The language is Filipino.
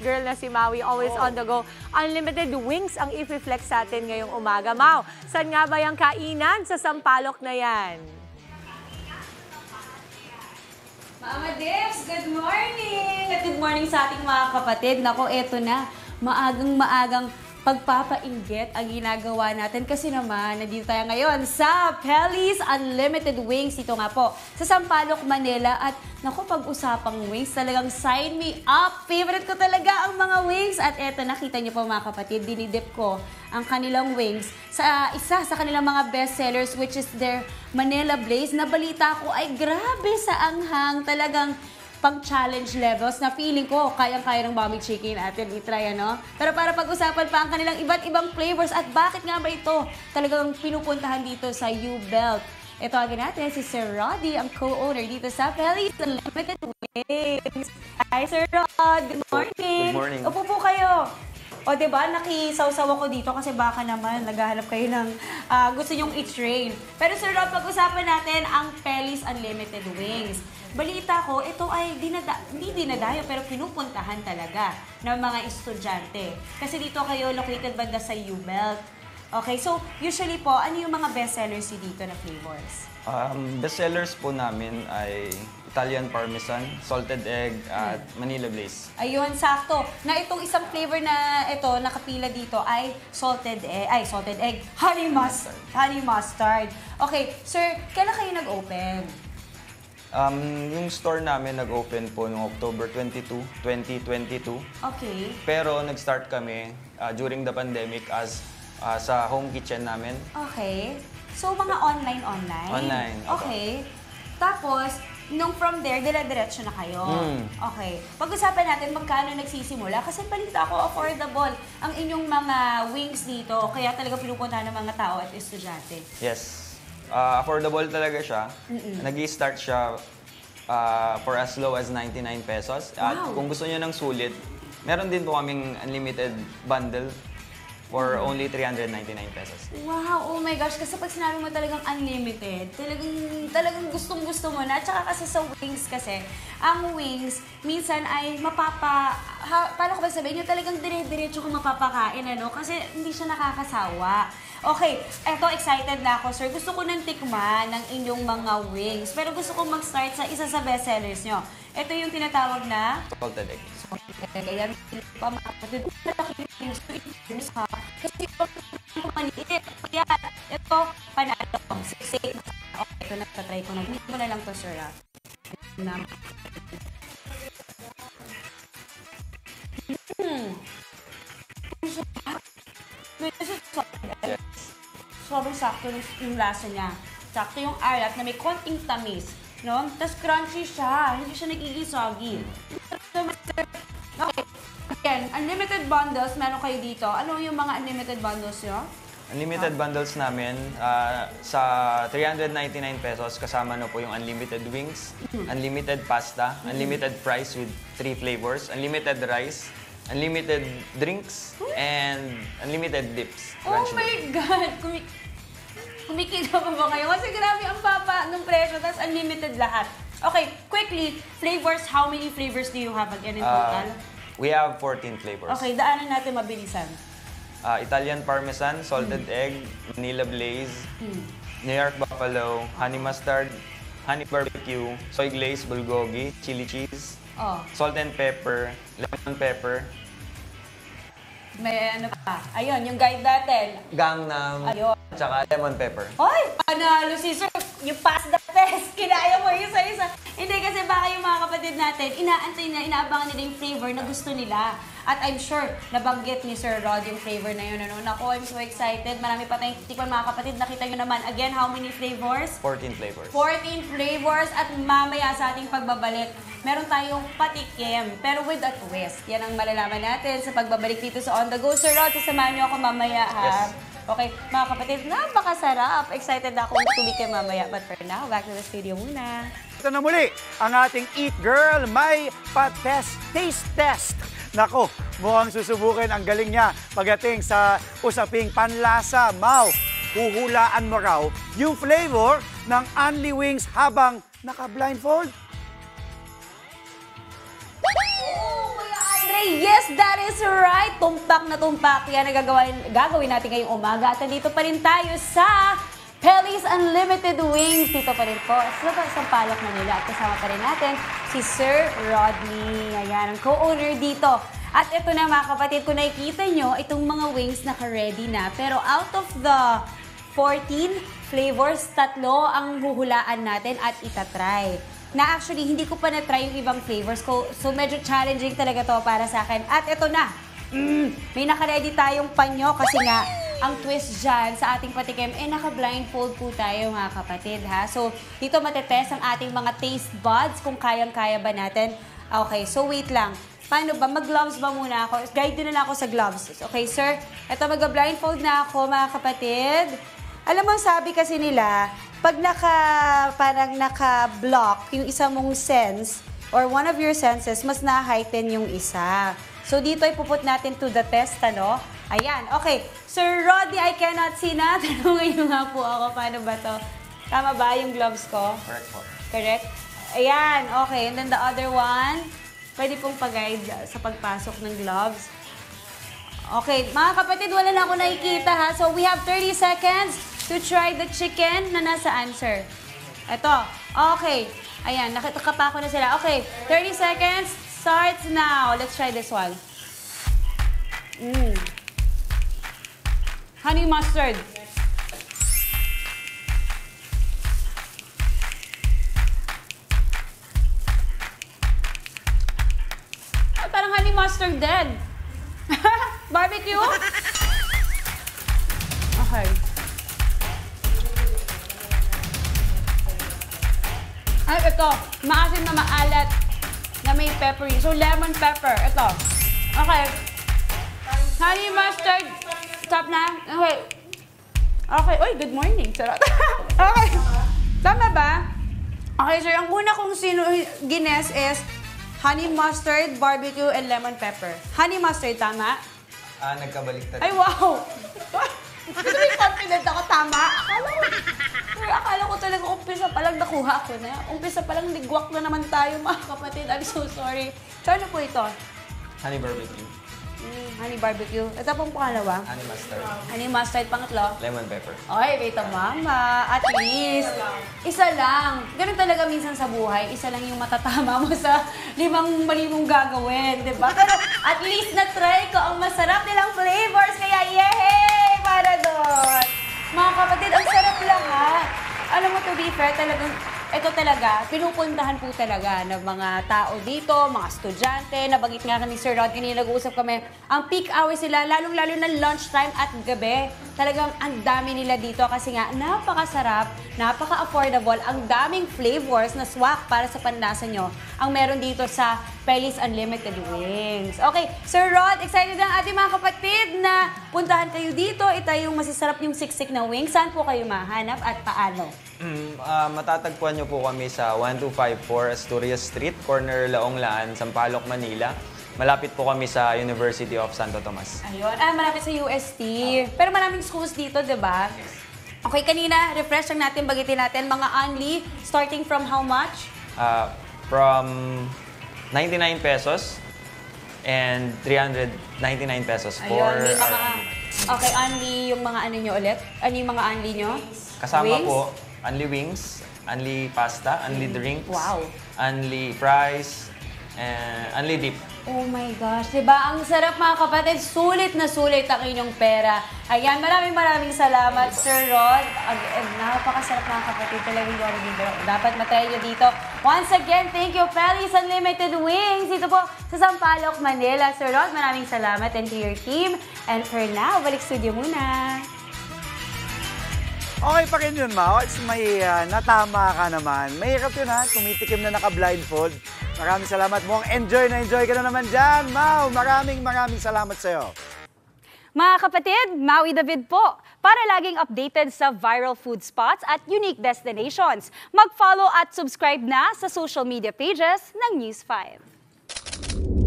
girl na si Maui, always on the go. Unlimited wings ang i-flex sa atin ngayong umaga. Mau, saan nga ba yung kainan sa Sampaloc na yan? Mama Debs, good morning! At good morning sa ating mga kapatid. Nako, eto na. Maagang-maagang pagpapainggit ang ginagawa natin kasi naman nandito tayo ngayon sa Pelly's Unlimited Wings. Ito nga po sa Sampaloc, Manila. At naku, pag-usapang wings, talagang sign me up. Favorite ko talaga ang mga wings. At eto, nakita niyo po mga kapatid, dinidip ko ang kanilang wings sa isa sa kanilang mga best sellers, which is their Manila Blaze. Na balita ko ay grabe sa anghang, talagang pang-challenge levels na feeling ko kayang-kaya ng Mommy Chicken natin i-try, ano? Pero para pag-usapan pa ang kanilang iba't ibang flavors at bakit nga ba ito talagang pinupuntahan dito sa U-Belt. Ito agad natin si Sir Roddy, ang co-owner dito sa Pelly's Unlimited Wings. Hi, Sir Rod! Good morning! Good morning! Upo po kayo! O, diba, nakisaw-saw ako dito kasi baka naman naghahanap kayo ng gusto nyong i-train. Pero Sir Rod, pag-usapan natin ang Pelly's Unlimited Wings. Balita ko, ito ay hindi dinadayo pero pinupuntahan talaga ng mga estudyante. Kasi dito kayo located banda sa U-Belt. Okay, so usually po, ano yung mga bestsellers dito na flavors? Bestsellers po namin ay Italian Parmesan, Salted Egg, at Manila Blaze. Ayun, sakto. Na itong isang flavor na ito, nakapila dito ay salted egg, honey mustard. Okay, sir, kailan kayo nag-open? Yung store namin nag-open po noong October 22, 2022. Okay. Pero nag-start kami during the pandemic as sa home kitchen namin. Okay. So, mga online? Online. Okay. Tapos, nung from there, dire-diretso na kayo. Okay. Pag-usapan natin magkano nagsisimula kasi balita ko affordable ang inyong mga wings dito. Kaya talaga pinupuntahan ng mga tao at estudyante. Yes. Affordable talaga siya. Nag-i-start siya for as low as 99 pesos. At kung gusto niyo ng sulit, meron din po kaming unlimited bundle for only 399 pesos. Wow! Oh my gosh! Kasi pag sinabi mo talagang unlimited, talagang gustong-gusto mo na. At saka kasi sa wings kasi, ang wings, minsan ay paano ko ba sabihin? Yung talagang dire-diretso kung mapapakain, ano? Kasi hindi siya nakakasawa. Okay, eto, excited na ako, sir. Gusto ko nang tikman ng inyong mga wings. Pero gusto ko mag-start sa isa sa bestsellers nyo. Ito yung tinatawag na Salted Egg. Kaya pamakapatid. Kasi ito maliit. Kaya ito, panalo. Okay, ito na-try ko na. Hindi mo na lang to, sir. Sobrang sakto yung lasa niya. Sakto yung alat na may konting tamis. No? Tapos crunchy siya. Hindi siya nagiging soggy. Okay. Again, unlimited bundles, meron kayo dito. Ano yung mga unlimited bundles nyo? Unlimited bundles namin, sa 399 pesos, kasama na po yung unlimited wings, unlimited pasta, unlimited fries with 3 flavors, unlimited rice, unlimited drinks, and unlimited dips. Oh my God! Kumikita pa ba kayo? Kasi grabe ang papa ng presyo, tapos unlimited lahat. Okay, quickly, flavors, how many flavors do you have again in total? We have 14 flavors. Okay, daanan natin mabilisan. Italian Parmesan, Salted Egg, Manila Blaze, New York Buffalo, Honey Mustard, Honey Barbecue, Soy Glaze, Bulgogi, Chili Cheese, Salt and Pepper, Lemon Pepper. May ano pa? Ayun, yung guide natin. Gangnam, Ayun. tsaka Lemon Pepper. Hoy! Panalo si Sir! Yung pass the test! Kinaya mo isa-isa. Hindi kasi baka yung mga kapatid natin, inaantay na, inaabangan nila yung flavor na gusto nila. At I'm sure, nabanggit ni Sir Rod yung flavor na yun. Ano? Naku, I'm so excited. Marami pa tayong tikman mga kapatid. Nakita nyo naman. Again, how many flavors? 14 flavors. 14 flavors. At mamaya sa ating pagbabalik, meron tayong patikim. Pero with a twist. Yan ang malalaman natin sa pagbabalik dito sa On The Go. Sir Rod, sasamahan nyo ako mamaya, ha? Yes. Okay, mga kapatid, napakasarap. Excited na akong tumikim mamaya. But for now, back to the studio muna. Ito na muli ang ating Eat Girl, may taste test. Nako, mukhang susubukin ang galing niya pagdating sa usaping panlasa. Mau, huhulaan mo raw yung flavor ng Unli Wings habang naka-blindfold. Oh, Kuya Andre, Okay, yes, that is right. Tumpak na tumpak. Yan ang gagawin natin ngayong umaga. At nandito pa rin tayo sa Pelly's Unlimited Wings. Dito pa rin po sa Sampaloc, Manila. At kasama pa rin natin si Sir Rodney. Ayan, ang co-owner dito. At ito na mga kapatid, kung nakikita nyo, itong mga wings naka-ready na. Pero out of the 14 flavors, 3 ang huhulaan natin at itatry. Na actually, hindi ko pa na-try yung ibang flavors ko. So, medyo challenging talaga to para sa akin. At ito na, may naka-ready tayong panyo kasi nga, ang twist dyan sa ating patikim, naka-blindfold po tayo mga kapatid, ha? So, dito matetest ang ating mga taste buds kung kayang-kaya ba natin. Okay, so wait lang. Paano ba? Mag-gloves ba muna ako? Guide din na ako sa gloves. Okay, sir? Ito, mag-blindfold na ako mga kapatid. Alam mo, sabi kasi nila, pag parang naka-block yung isa mong sense or one of your senses, mas na-heighten yung isa. So, dito ay puput natin to the test, ano? Ayan, okay. Sir Rodney, I cannot see na. Tanungin nyo nga po ako, paano ba to? Tama ba yung gloves ko? Correct po. Correct? Ayan, okay. And then the other one, pwede pong pag-guide sa pagpasok ng gloves. Okay, mga kapatid, wala na ako nakikita ha. So, we have 30 seconds to try the chicken na nasa answer. Ito. Okay. Ayan, nakakapa ko na sila. Okay, 30 seconds starts now. Let's try this one. Honey mustard. Ay, parang honey mustard din. Barbecue? Okay. Ay, ito. Maasim na maalat na may peppery. So, lemon pepper. Ito. Okay. Honey mustard. Stop na. Okay. Okay. Uy, good morning. Sarap. Okay. Tama ba? Okay, sir. Ang una kong gines is honey mustard, barbecue, and lemon pepper. Honey mustard, tama? Nagkabaliktad. Ay, wow! Kasi may confident ako, tama? Akala ko talaga umpisa pa lang nakuha ko na. Umpisa pa lang ligwak na naman tayo, mga kapatid. I'm so sorry. So, ano po ito? Honey barbecue. Honey barbecue. Ito pong pangalawa. Honey mustard. Honey mustard, pangatlo. Lemon pepper. Ay, wait mama. At least, isa lang. Ganun talaga minsan sa buhay. Isa lang yung matatama mo sa 5 mali mong gagawin, di ba? Pero at least na-try ko ang masarap nilang flavors. Kaya, yay! Para doon. Mga kapatid, ang sarap lahat. Alam mo, to be fair, talagang ito talaga, pinupuntahan po talaga ng mga tao dito, mga estudyante. Nabanggit nga ni Sir Rod, kanina nag-uusap kami. Ang peak hours sila, lalong-lalo na lunchtime at gabi. Talagang ang dami nila dito kasi nga napakasarap, napaka-affordable, ang daming flavors na swak para sa panlasa nyo ang meron dito sa Pelly's Unlimited Wings. Okay, Sir Rod, excited ang ating mga kapatid na puntahan kayo dito. Ito yung masasarap yung siksik na wings. Saan po kayo mahanap at paano? Matatagpuan nyo po kami sa 1254 Asturias Street, corner Laong-Laan, Sampaloc, Manila. Malapit po kami sa University of Santo Tomas. Ayun. Malapit sa UST. Pero maraming schools dito, di ba? Okay, kanina, refresh lang natin, bagitin natin. Mga only, starting from how much? From 99 pesos and 399 pesos for Ayun, may mga... our... Okay, only yung mga ano nyo ulit? Ano yung mga only nyo? Kasama Wings? po, only wings, only pasta, only drinks, Wow. only fries, and only dip. Oh my gosh, diba? Ang sarap mga kapatid, sulit na sulit ang inyong pera. Ayan, maraming salamat, Sir Rod. Napakasarap mga kapatid, talagang dito. Dapat matry nyo dito. Once again, thank you, Pelly's Unlimited Wings. Dito po sa Sampaloc, Manila. Sir Rod, maraming salamat and to your team. And for now, balik studio muna. Okay pa rin yun, Mau. It's may natama ka naman. Mahirap yun, ha? Tumitikim na naka-blindfold. Maraming salamat mo. Enjoy ka na naman dyan, Mau. Maraming salamat sa'yo. Mga kapatid, Maui David po. Para laging updated sa viral food spots at unique destinations, mag-follow at subscribe na sa social media pages ng News 5.